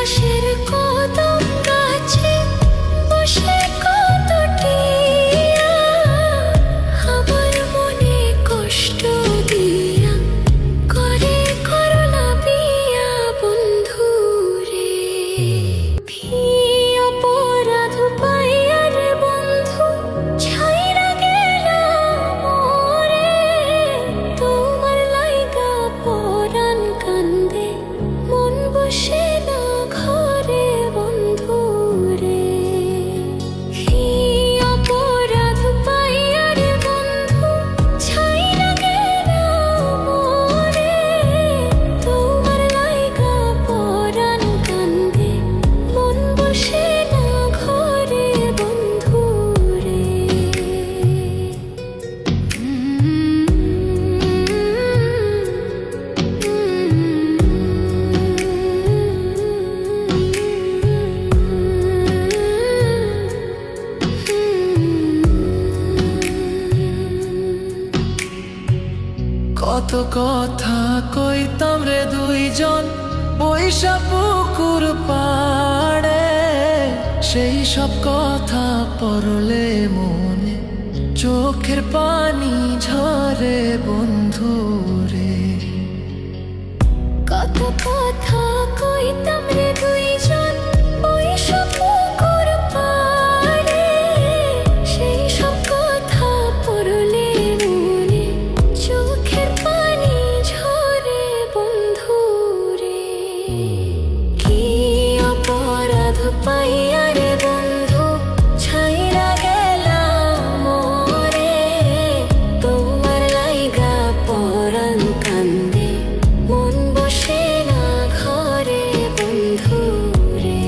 পাশের কদম গাছে বসে কত টিয়া আমার মনে কষ্ট দিয়া করে করলা বিয়া বন্ধু রে। ভি অপরাধ পাইয়া রে বন্ধু ছাইরা গেলাম মোরে। তোমার লাইগা পরাণ কান্দে মন বসে না ঘরে বন্ধু রে। ভি অপরাধ পাইয়া রে বন্ধু ছাইরা গেলাম মোরে। তোমার লাইগা পরাণ কান্দে মন বসে না ঘরে বন্ধু রে। কত কথা কইতাম রে দুইজন বৈশা পুকুর পাড়ে। সেই সব কথা পড়লে মনে চোখের পানি ঝরে বন্ধু রে। কত কথা কইতাম রে দুইজন বৈশা পুকুর পাড়ে। সেই সব কথা পড়লে মনে চোখের পানি ঝরে বন্ধু রে। কি অপরাধ পাইয়া রে বন্ধু ছাইরা গেলাম মোরে। তোমার লাইগা পরাণ কান্দে মন বসে না ঘরে বন্ধু রে।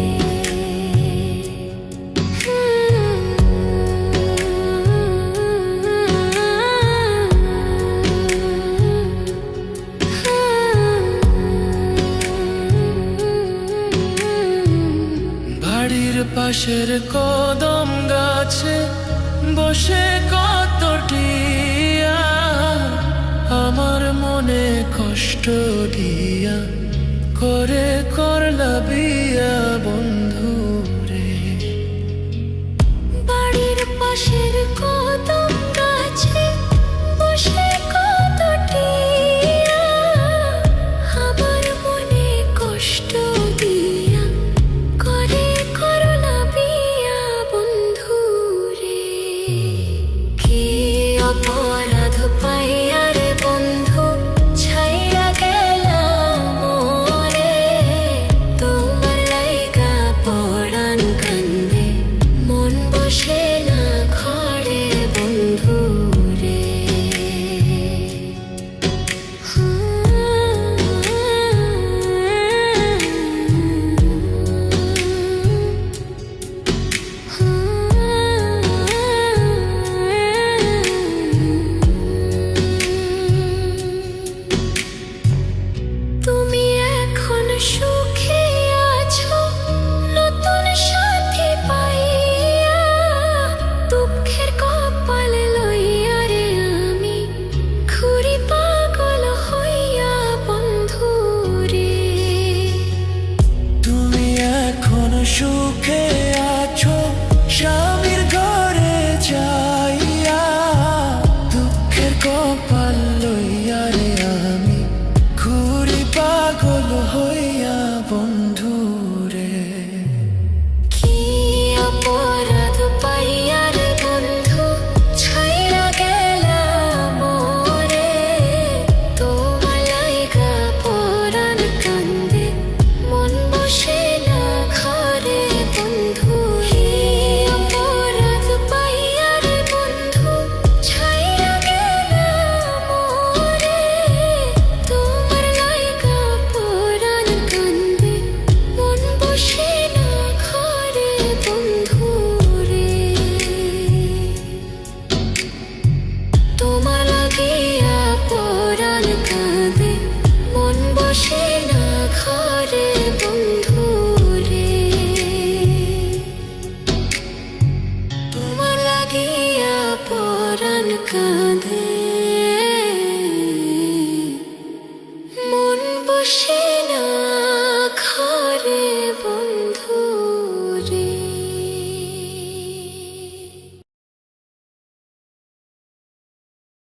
বাড়ির পাশের কদম গাছে বসে কত টিয়া আমার মনে কষ্ট দিয়া করে করলা বিয়া বন্ধু রে। বাড়ির পাশের কদম গাছে বসে কত টিয়া আমার মনে কষ্ট দিয়া করে করলা বিয়া বন্ধু রে। কি অপরাধ পাইয়া রে বন্ধু ছাইরা গেলাম মোরে। তোমার লাইগা পরাণ কান্দে মন বসে না ঘরে বন্ধু রে। তুমি এখন সুখে আছো নতুন সাথী পাইয়া। দুঃখের কপাল লইয়া রে আমি ঘুরি পাগল হইয়া বন্ধু রে। তুমি এখন সুখে আছো স্বামীর ঘরে যাইয়া। দুঃখের কপাল লইয়া রে আমি ঘুরি পাগল হইয়া বন্ধু